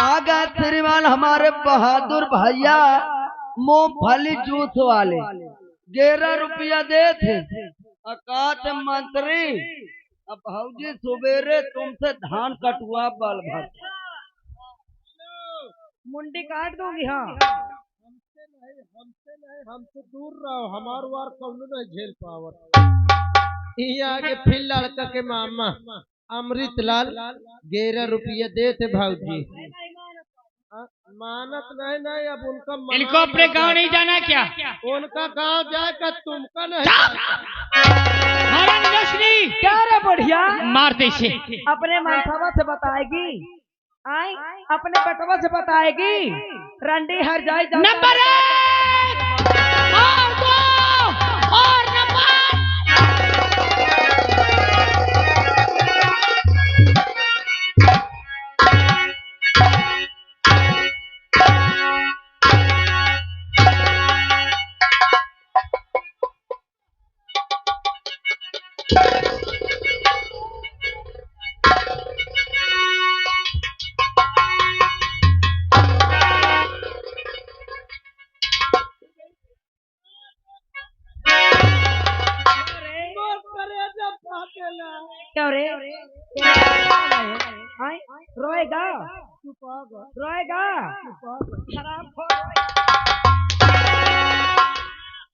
आ गए श्रीमान हमारे बहादुर भैया मूंगफली जूस वाले 11 रुपया दे थे। अकात मंत्री अब भाऊजी सुबेरे तुमसे धान कटुआ बल भर मुंडी काट दूंगी। हाँ हमसे नहीं हमसे दूर रहो, हमार वार कौन नहीं झेल पावत। आगे फिर लड़का के मामा अमृतलाल 11 रुपया दे थे भाऊजी। मानत नहीं नहीं अब उनका इनको अपने गांव नहीं जाना क्या? उनका गांव जाएगा तुमका नहीं। क्या रे बढ़िया मारते से अपने मनसावा से बताएगी, आई अपने बटवा से बताएगी। रंडी हर जाए नंबर 1 और 2 और नंबर। क्या रे रोएगा रोएगा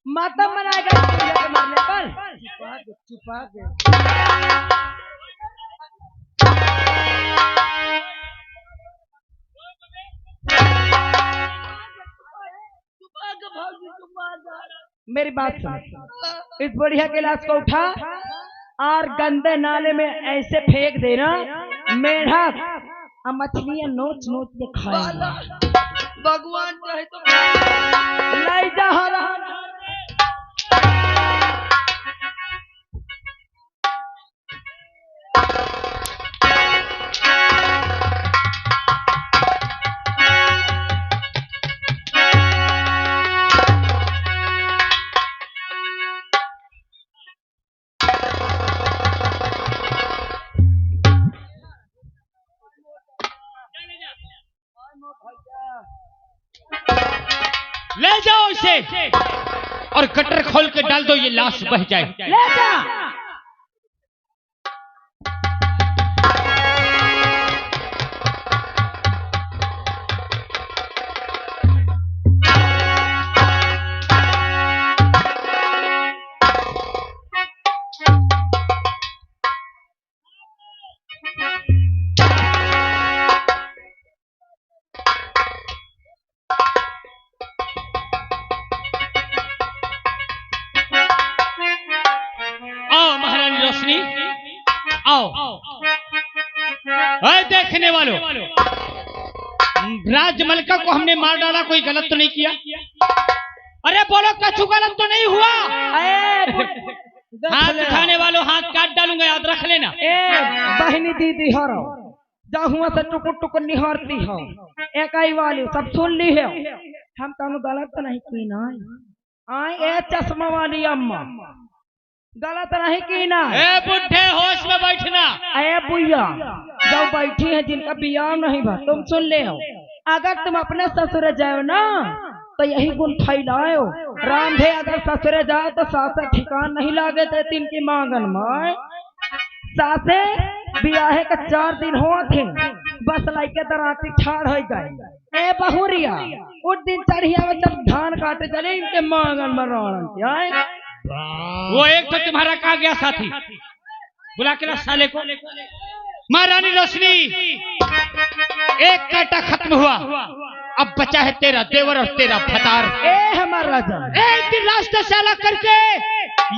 मातम मनाएगा मरने पर। छुपा के मेरी बात सुन, इस बढ़िया गिलास को उठा और गंदे नाले में ऐसे फेंक देना, मेढक और मछलियां नोच नोच के खाएंगे। भगवान चाहे तो लाई जा रहा ले जाओ इसे और गटर खोल के डाल दो, ये लाश बह जाए। ले जा। आओ देखने वालों, राजमलका को हमने मार डाला, कोई गलत तो नहीं किया? अरे बोलो कछु गलत तो नहीं हुआ? हाथ दिखाने वालों हाथ काट डालूंगा, याद रख लेना। बहनी दीदी हरो जाहुआ से टुकुर टुकुर निहारती हो, एकाई वाली सब सुन ली है। हम तो गलत तो नहीं की ना। आई ए चश्मा वाली अम्मा गलत नहीं की ना। ए बुढ़े होश में बैठना। ए बुढ़िया जो बैठी है जिनका बियाह नहीं भा, तुम सुन ले हो। अगर तुम अपने ससुर जाओ ना तो यही गुण फैलाओ। रामधे अगर ससुर जाओ तो सासे ठिकान नहीं लागे थे तिनकी मांगन में। सासे बियाहे का 4 दिन हो थे, बस लाइके दराती ठाड़ हो गए। ए बहुरिया उस दिन चढ़िया में जब धान काटे चले इनके मांगन में रोन। वो एक तो तुम्हारा कहा गया साथी, बुला के ला साले को। महारानी रोशनी, एक कांटा खत्म हुआ, अब बचा है तेरा देवर और तेरा फतार। ए हमारा राजा, एक दिन रास्ते से अलग करके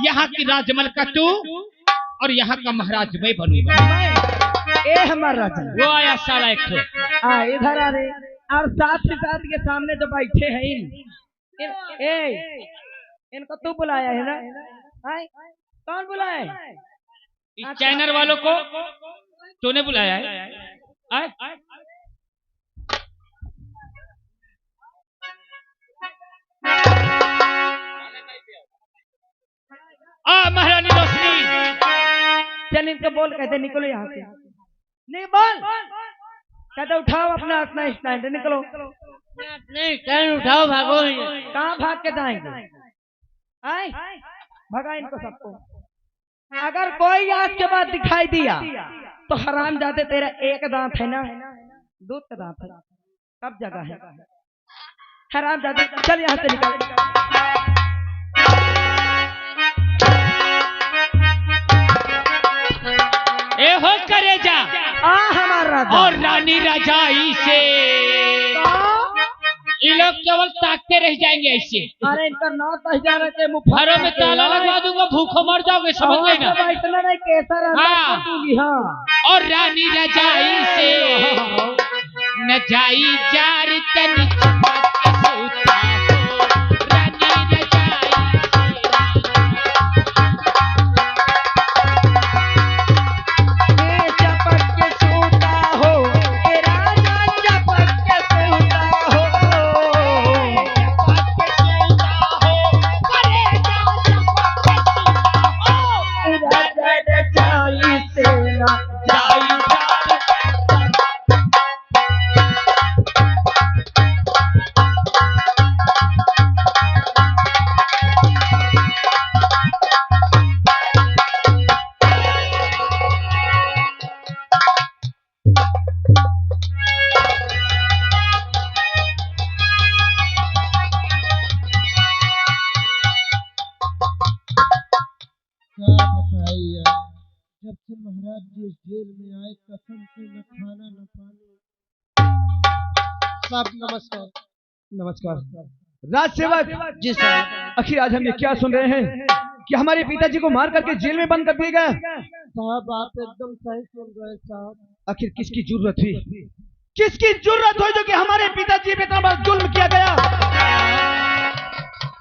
यहाँ की राजमलका तू और यहाँ का महाराज मैं बनूंगा। ए हमारा राजा, वो आया साला एक तो। इधर आ रे। और साथ ही साथ के सामने जो बैठे हैं इनको तू बुलाया है ना? कौन बुलाया है? इस चैनल वालों को तूने बुलाया है? महारानी रोशनी, चल इनको बोल, कहते निकलो यहाँ से। नहीं बोल, कहते उठाओ अपना अपना स्टैंड, निकलो। नहीं टैन उठाओ, भागो। कहाँ भाग के जाएंगे? आए भगा इनको सबको। अगर कोई आज के बाद दिखाई दिया तो हराम जाते, तेरा एक दांत है ना, दूध का दांत है, कब जगह है हराम जाते। चल यहाँ से निकल। ए हो करेजा हमारा और रानी रजाई से ये लोग केवल ताकते रह जाएंगे ऐसे। अरे इनका नाम तो जाना के मुँह घरों में ताला लगवा दूंगा, भूखो मर जाओगे, समझ गए ना? इतना नहीं कैसा हाँ। हाँ। और रानी रजाई से न जाई जार तन चमक के सूता हो, रानी रजाई ये चपक के सूता हो, ये राजा चपक के सूता हो, चमक के सूता हो, करेजा चमक के सूता हो, राजा रजाई से ना जाई जार क्या बताइए, जब से महाराज जी इस जेल में आए, कसम से न खाना न पानी। साहब नमस्कार। नमस्कार राज सेवक। जी साहब। आखिर आज हम ये क्या सुन रहे हैं कि हमारे पिताजी को मार करके जेल में बंद कर दिया गया? साहब आप एकदम सही सुन रहे हैं साहब। आखिर किसकी जरूरत हुई, किसकी जरूरत हुई जो कि हमारे पिताजी पे इतना बड़ा जुल्म किया गया?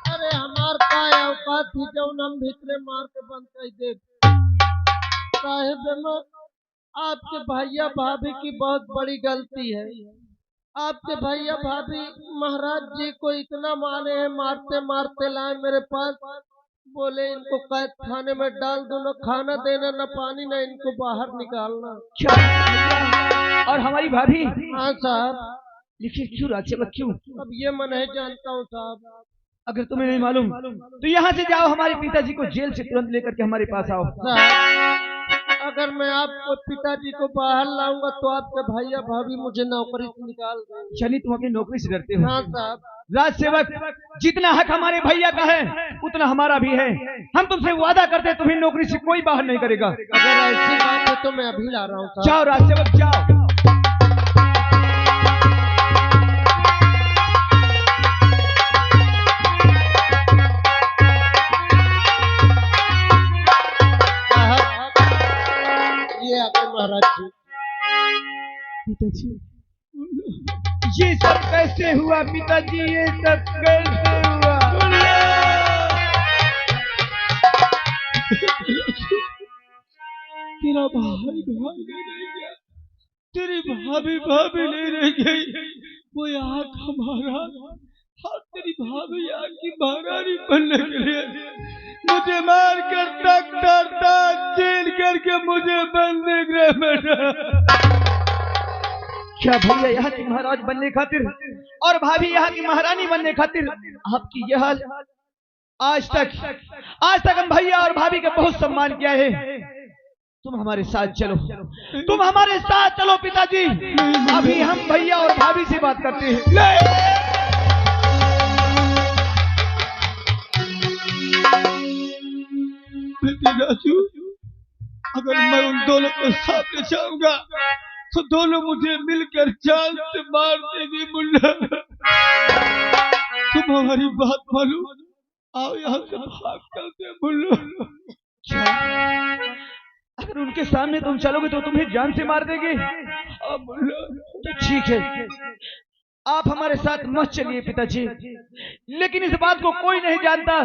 अरे हमार का औकात थी जौन हम भीतरे मार के बंद कर दे। साहेब आपके भैया भाभी की बहुत बड़ी गलती है। आपके भैया भाभी महाराज जी को इतना मारे हैं, मारते मारते लाए मेरे पास, बोले इनको कैद खाने में डाल दो, न खाना देना न पानी, न इनको बाहर निकालना। क्या? और हमारी भाभी? हाँ साहब। लेकिन क्यों राज सेवक, क्यों? अब ये मैं नहीं जानता हूँ साहब। अगर तुम्हें नहीं मालूम तो यहाँ से जाओ, हमारे पिताजी को जेल से तुरंत लेकर के हमारे पास आओ। साहब अगर मैं आपको पिताजी को बाहर लाऊंगा तो आपके भैया भाभी मुझे नौकरी से निकाल देंगे। शनि तुम अपनी नौकरी से डरते हो? हाँ साहब। राज सेवक, जितना हक हमारे भैया का है उतना हमारा भी है। हम तुमसे वादा करते हैं तुम्हें नौकरी से कोई बाहर नहीं करेगा। अगर ऐसी बात है तो मैं अभी ला रहा हूँ साहब। जाओ राज सेवक जाओ। ये आगे महाराज जी। पिताजी ये सब कैसे हुआ? पिताजी ये सब कैसे हुआ? तेरा भाई भाग नहीं गया, तेरी भाभी भाभी नहीं रह गई, वो यहाँ का महाराज। हाँ तेरी भाभी यहाँ की महारानी बनने के लिए मुझे मार कर डॉक्टर जेल करके मुझे बनने गृह में क्या भैया यहाँ की महाराज बनने खातिर और भाभी यहाँ की महारानी बनने खातिर आपकी यह हाल? आज तक हम भैया और भाभी का बहुत सम्मान किया है। तुम हमारे साथ चलो, तुम हमारे साथ चलो पिताजी। अभी हम भैया और भाभी से बात करते हैं। राजू, अगर मैं उन दोनों के सामने जाऊंगा तो दोनों मुझे मिलकर जान से मार देंगे। मुन्ना तुम हमारी बात मानो, आओ यहाँ से भाग चलते हैं। मुन्ना अगर उनके सामने तुम चलोगे तो तुम्हें जान से मार देंगे? तो ठीक है, आप हमारे साथ मत चलिए पिताजी, लेकिन इस बात को कोई नहीं जानता,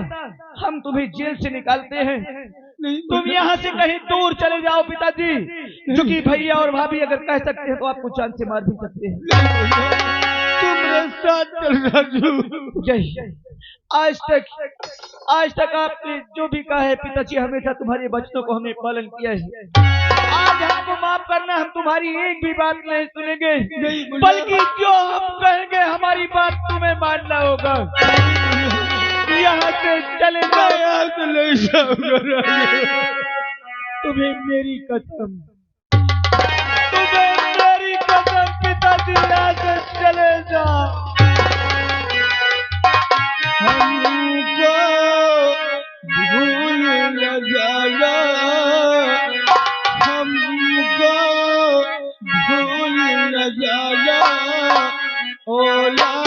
हम तुम्हें जेल से निकालते हैं। तुम यहाँ से कहीं दूर चले जाओ पिताजी, जो कि भैया और भाभी अगर कह सकते हैं तो आपको जान से मार भी सकते हैं। तुम मेरे साथ चल राजू। जय आज तक आपने जो भी कहा है पिताजी, हमेशा तुम्हारे बचनों को हमने पालन किया है। आज हमको माफ करना, हम तुम्हारी एक भी बात नहीं सुनेंगे, बल्कि जो हम कहेंगे हमारी बात तुम्हें मानना होगा। यहाँ से चले जाओ, यहाँ से ले जाओ। तुम्हें मेरी कसम, तुम्हें मेरी कसम पिताजी, यहाँ से चले जाओ। हमको भूल न जाना, हमको भूल न जाना, ओ लाल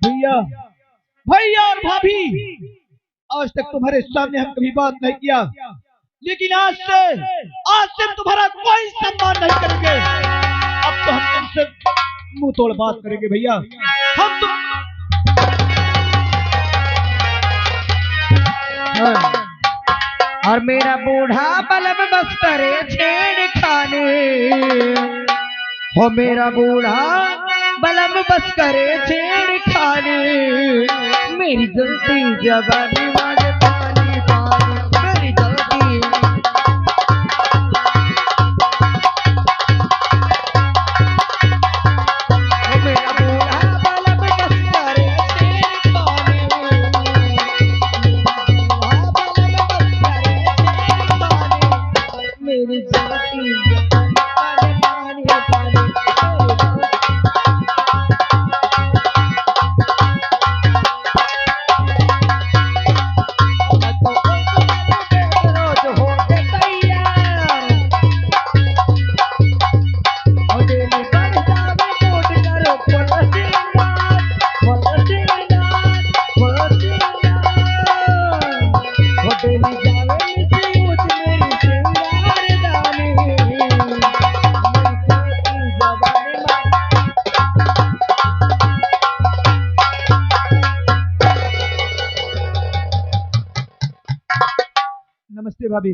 गया, भैया और भाभी, आज तक तुम्हारे सामने हम कभी बात नहीं किया, लेकिन आज से तुम्हारा कोई सम्मान नहीं करेंगे। अब तो हम तुमसे मुंह तोड़ बात करेंगे भैया। हम तुम और मेरा बूढ़ा बलब बस करे छेड़खानी, हो मेरा बूढ़ा बलब बस करे छेड़खानी, मेरी जलती जवानी वाले पानी पानी, मेरी जलती हो मेरा बूढ़ा बलब बस करे छेड़खानी, मेरी जलती जवानी वाले पानी पानी। नमस्ते भाभी।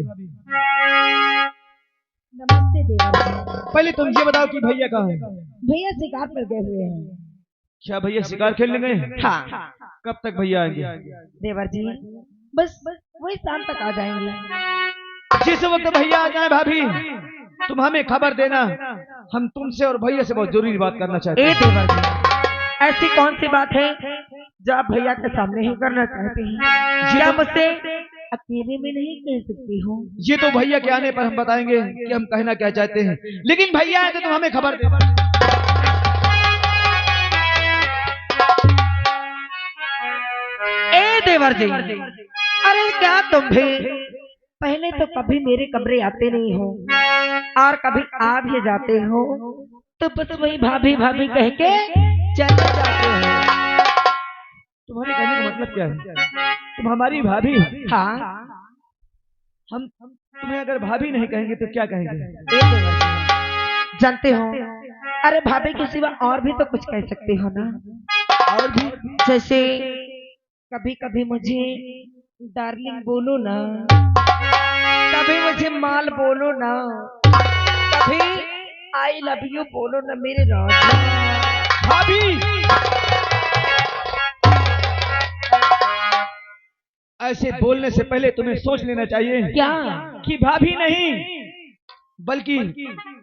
नमस्ते देवर जी। पहले तुम ये बताओ कि भैया कहाँ है? भैया शिकार पर गए हुए हैं। क्या भैया शिकार खेलने गए? हाँ कब तक भैया आएंगे? देवर जी बस वही शाम तक आ जाएंगे। जिस वक्त भैया आ जाए भाभी, तुम हमें खबर देना, हम तुमसे और भैया से बहुत जरूरी बात करना चाहते हैं। देवर जी ऐसी कौन सी बात है जो आप भैया के सामने ही करना चाहते हैं? क्या मुझसे अकेले में नहीं कह सकती हो? ये तो भैया के आने पर हम बताएंगे कि हम कहना क्या चाहते हैं, लेकिन भैया आए तो तुम हमें खबर दे। देवर जी अरे क्या तुम भी पहले तो कभी मेरे कमरे आते नहीं हो और कभी आ भी जाते हो, तो बस वही भाभी भाभी कह के चले जाते हो। तुम्हारे कहने का मतलब क्या है? तुम हमारी भाभी हो? हाँ हम तुम्हें अगर भाभी नहीं कहेंगे तो क्या कहेंगे? जानते हो, अरे भाभी के सिवा और भी तो कुछ कह सकते हो ना। और भी जैसे कभी कभी मुझे डार्लिंग बोलो ना, कभी मुझे माल बोलो ना, कभी आई लव यू बोलो ना मेरे राजा। भाभी ऐसे बोलने से पहले तुम्हें सोच लेना चाहिए क्या? कि भाभी नहीं बल्कि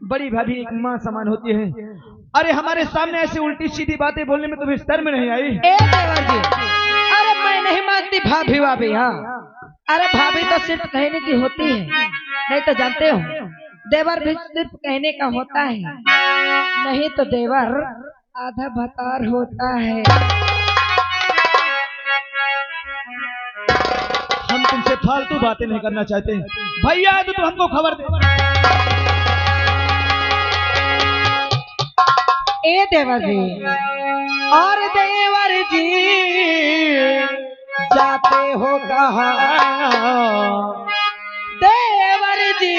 बड़ी भाभी एक माँ समान होती है। अरे हमारे सामने ऐसे उल्टी सीधी बातें बोलने में तुम्हें शर्म नहीं आई? ए देवर जी, अरे मैं नहीं मानती भाभी भाभी। हाँ, अरे भाभी तो सिर्फ कहने की होती है, नहीं तो जानते हो देवर भी सिर्फ कहने का होता है, नहीं तो देवर आधा भतार होता है। हम तुमसे फालतू बातें नहीं करना चाहते। भैया तो तू हमको खबर दे। ए देवर जी, और देवर जी जाते हो कहाँ? देवर जी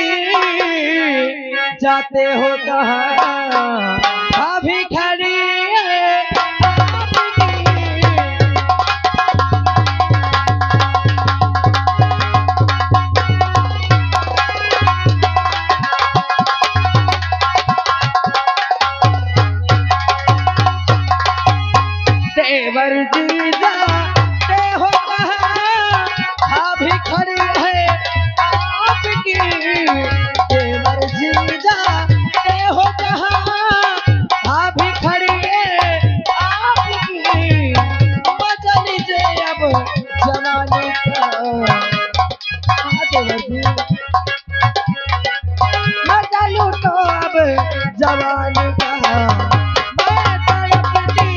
जाते हो कहाँ? भाभी खड़ी है देवर जी जाते हो कहाँ? भाभी खड़ी है आपकी। देवर जी जाते हो कहाँ? भाभी खड़ी है आपकी। मजा लीजिए अब जवानी का। हाँ देवर जी, मजा लूटो अब जवानी का। मैं तड़पती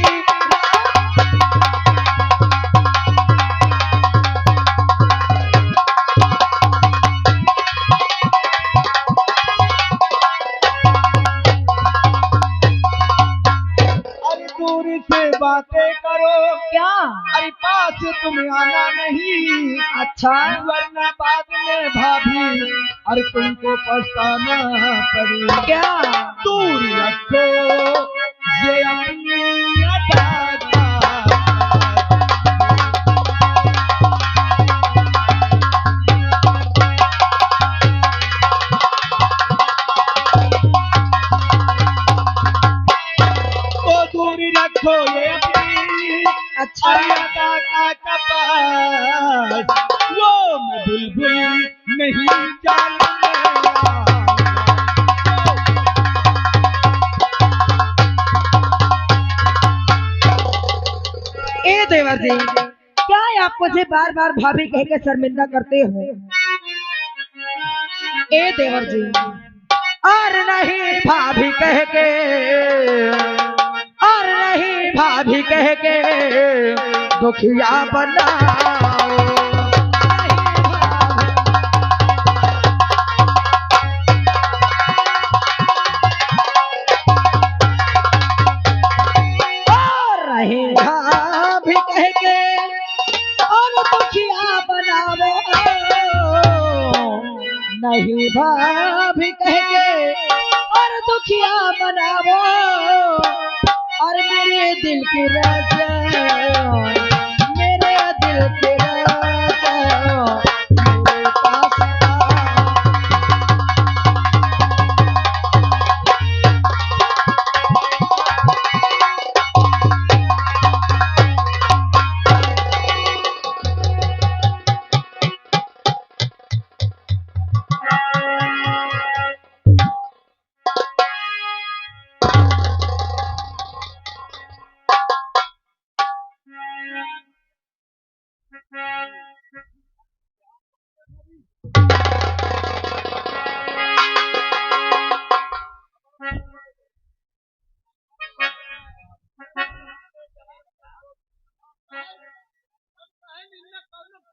अरे दूरी से बातें करो, क्या? अरे पास तुम आना नहीं, अच्छा, वरना बाद में भाभी अरे तुमको पछताना पड़ेगा। क्या? दूरी रखो ये अपनी अदा का। तो दूरी रखो ये अपनी अच्छा, अदा का कपास। वो मैं बुलबुल नहीं जानूंगा। ए देवर जी, क्या आप मुझे बार बार भाभी कह के शर्मिंदा करते हो? ए देवर जी, और नहीं भाभी कह के, और नहीं भाभी कह के दुखिया बनाओ। और नहीं भाभी कह के और दुखिया बनाओ। नहीं भाभी कह के और दुखिया बनाओ। और मेरे दिल की राजा, मेरे दिल की राजा मेरे पास आ।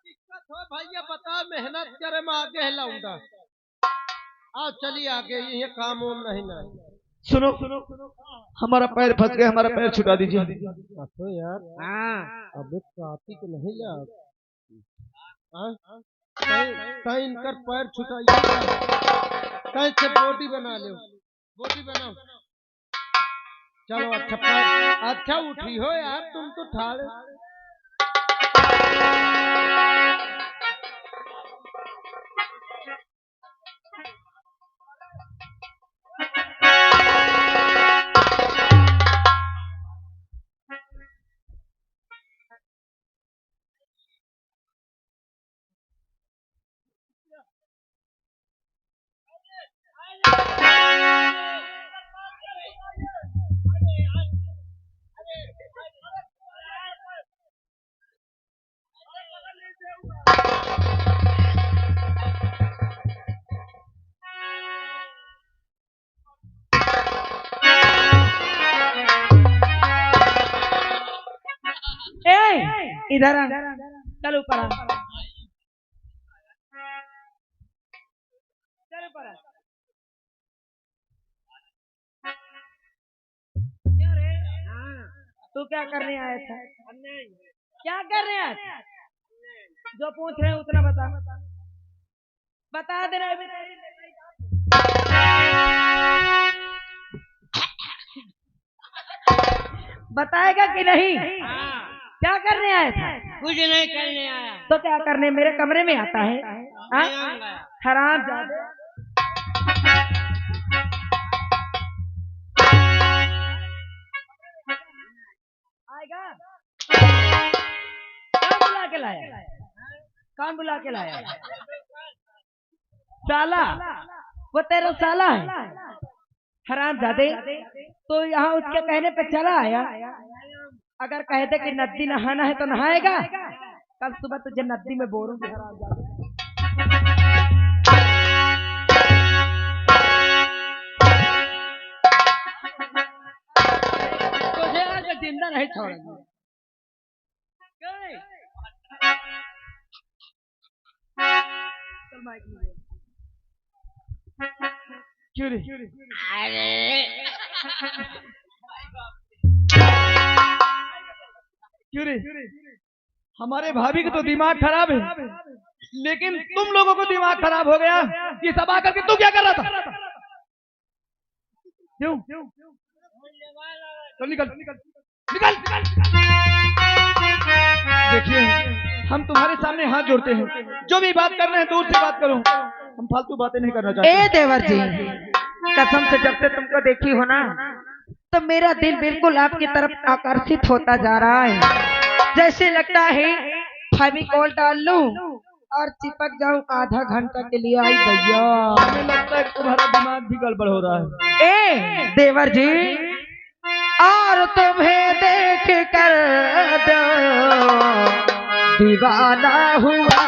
दिक्कत हो भैया बता, मेहनत करे मैं आगे लाऊंगा। आओ चलिए आगे, ये काम वाम नहीं ना। सुनो, हमारा पैर फंस गया, हमारा पैर छुटा दीजिए। तो यार अबे काती को नहीं ला कहीं इनकर पैर छुटाइए, कहीं से बॉडी बना लो, बॉडी बनाओ। चलो अच्छा पैर, अच्छा उठी हो यार, तुम तो ठाड़े। इधर आ, चल ऊपर आ, चल ऊपर आ। क्या रे? तू क्या करने आया था? क्या कर रहे हैं? जो पूछ रहे हैं उतना बता, बता दे रहे। बताएगा कि नहीं? क्या करने आया था? कुछ नहीं करने आया। तो क्या करने मेरे कमरे में आता है? हराम जादे। आएगा? कौन बुला के लाया? कौन बुला के लाया? साला, वो तेरा साला है हराम जादे। तो यहाँ उसके कहने पे चला आया। अगर कहते कि नदी नहाना है तो नहाएगा। कल सुबह तुझे नदी में बोरूंगी हराम जादे। तुझे आज जिंदा नहीं छोड़ेंगे। चल माइक में। क्यों रे? क्यों रे? हमारे भाभी का तो दिमाग खराब है, लेकिन तुम लोगों को दिमाग खराब हो गया। ये सब आकर के तू क्या कर रहा था? क्यों? चल निकल निकल निकल। देखिए, हम तुम्हारे सामने हाथ जोड़ते हैं। जो भी बात करना है दूर से बात करो, हम फालतू बातें नहीं करना चाहते। ए देवर जी, कसम से जब से तुमको देखी हो ना, तो मेरा दिल बिल्कुल आपकी तरफ आकर्षित होता जा रहा है। जैसे लगता है फेविकोल डाल लूं और चिपक जाऊं आधा घंटा के लिए। आई भैया, हमें लगता है तुम्हारा दिमाग भी गड़बड़ हो रहा है। ए देवर जी, और तुम्हें देख कर दो दीवाना हुआ।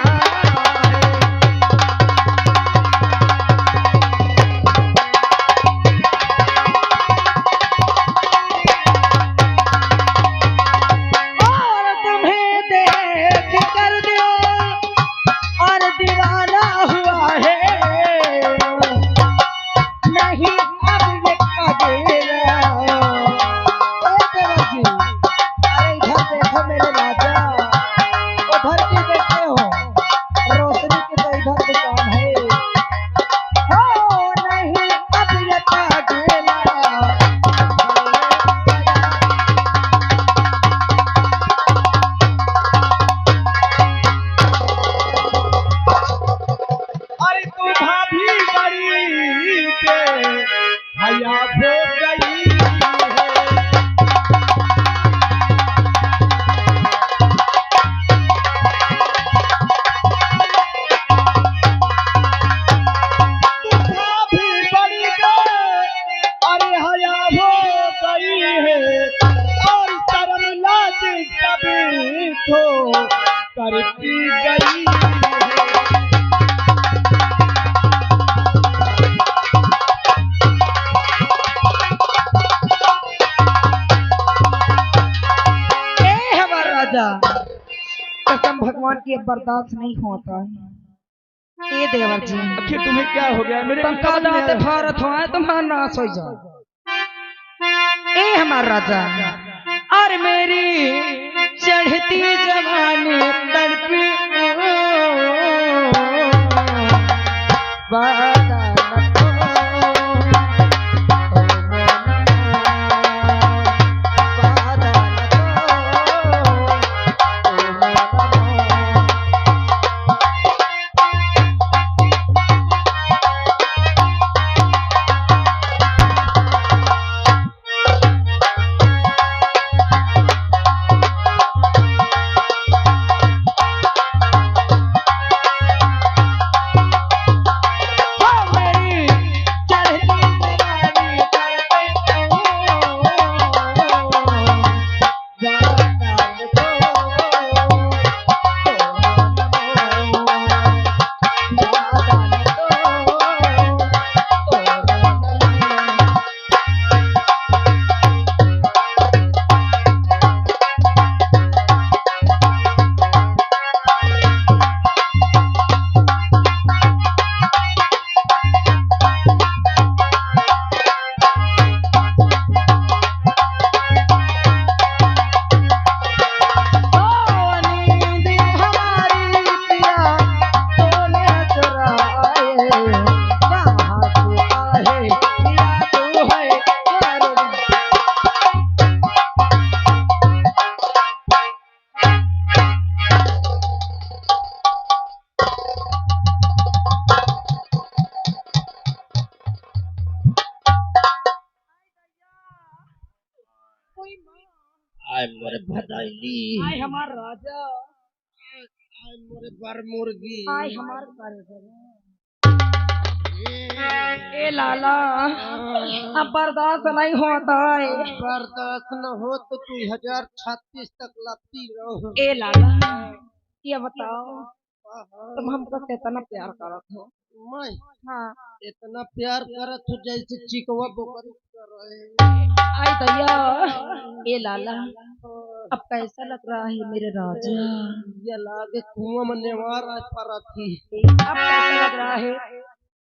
करती गई हमारा राजा, कसम भगवान की अब बर्दाश्त नहीं होता है। ए देवर जी, आखिर तुम्हें क्या हो गया? मेरे तुम का दाते भारत हो आए, तुम्हारा नाश हो जाओ। ए हमारा राजा, और मेरी चढ़ती जवानी तड़पी आय मोरे भदाइली, आय हमार राजा, आय मोरे बर मुर्गी, आय हमार कारीगर। ए लाला, अब बर्दाश्त नहीं होता है। बर्दाश्त न हो तो 2036 तक लपटी रहो। ए लाला, ये बताओ तुम हमको कितना प्यार करत हो? मैं हाँ। इतना प्यार करत हो जैसे चिकवा बोकर कर रहे। आई दैया, ए लाला, अब कैसा लग रहा है मेरे राजा? ये लागे कुआं में नेवार आ पर थी। अब कैसा लग रहा है?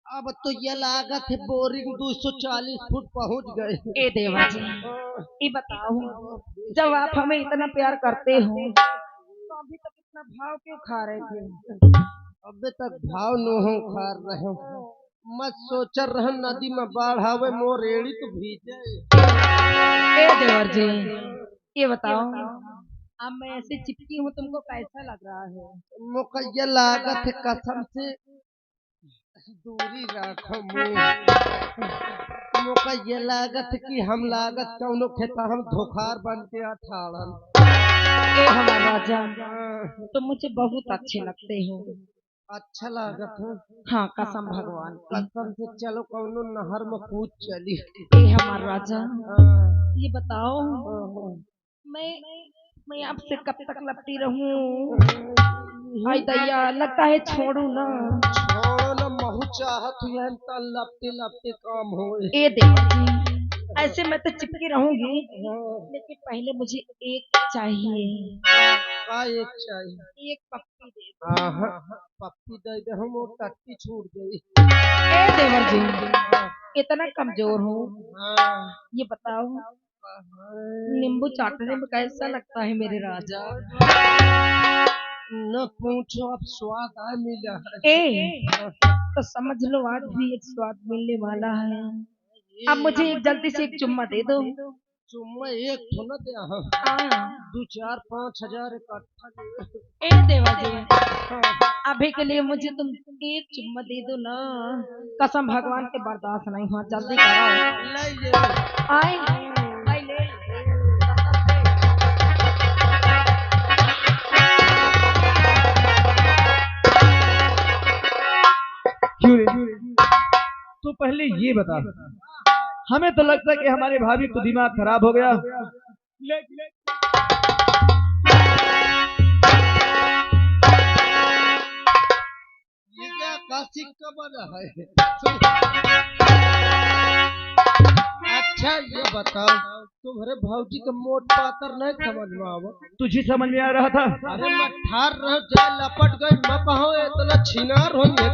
अब तो ये लागत है बोरिंग 240 फुट पहुंच गए। ए देवा जी, ये बताओ जब आप हमें इतना प्यार करते हो तो अभी तक इतना भाव क्यों खा रहे थे? अबे तक भाव न हो खार रहे हो। मत सोच रह नदी में बाढ़ आवे मोर एड़ी तो भीजे। ए देवर जी, ये बताओ अब मैं ऐसे चिपकी हूँ तुमको कैसा लग रहा है? मुकैया लागत है कसम से दूरी रखो मुकैया लागत है कि हम लागत कौनो खेता हम धोखार बन के अठाड़न। ए हमारा राजा, तुम मुझे बहुत अच्छे लगते हो। अच्छा लागत है? हाँ कसम भगवान की। कसम से चलो कौनो नहर में कूद चली। ए हमारा राजा, ये बताओ मैं आपसे कब तक लपटी रहूं? आई दैया, लगता है छोड़ू ना। छोड़ो न महू चाहत हुए त लपटे लपटे काम हो। ए देवा जी, ऐसे मैं तो चिपकी रहूंगी लेकिन पहले मुझे एक चाहिए। का एक चाहिए? एक पप्पी दे दो। पप्पी दे दे हम वो टट्टी छूट गई। ए देवर जी, इतना कमजोर हूँ, ये बताओ नींबू चाटने में कैसा लगता है मेरे राजा? न पूछो, अब स्वाद आ मिला है। ए तो समझ लो आज भी एक स्वाद मिलने वाला है। अब मुझे एक जल्दी से एक चुम्मा दे दो। चुम्मा एक तो न दे, हाँ। 2-4-5 हजार इकट्ठा दे। ए देवा जी, अभी के लिए मुझे तुम एक चुम्मा दे दो ना, कसम भगवान के बर्दाश्त नहीं हुआ, जल्दी करो। ले ले। आई आई ले। क्यों रे? तो पहले ये बता, हमें तो लगता है कि हमारे भाभी को दिमाग खराब हो गया। ये क्या काशी का बना है? अच्छा ये बताओ, तुम्हारे भाऊजी का मोट पातर नहीं समझ में आवा? तुझे समझ में आ रहा था? अरे मैं ठार रह जा लपट गई, मैं कहो इतना छिनार होंगे।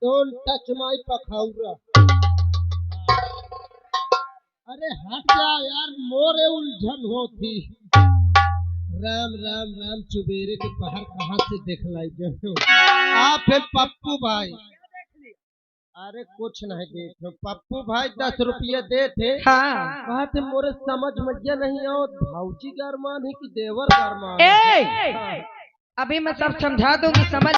Don't touch my पखाउरा। अरे हट जा यार, मोरे उलझन होती। राम राम राम, सुबेरे के पहर कहाँ से दिखलाई जो आप है पप्पू भाई? अरे कुछ नहीं देखो, पप्पू भाई 10 रुपये दे थे। हाँ। कहा थे मोरे समझ में नहीं आओ, भाऊजी गरमान है कि देवर गरमान है? अभी मैं सब समझा दूंगी, समझ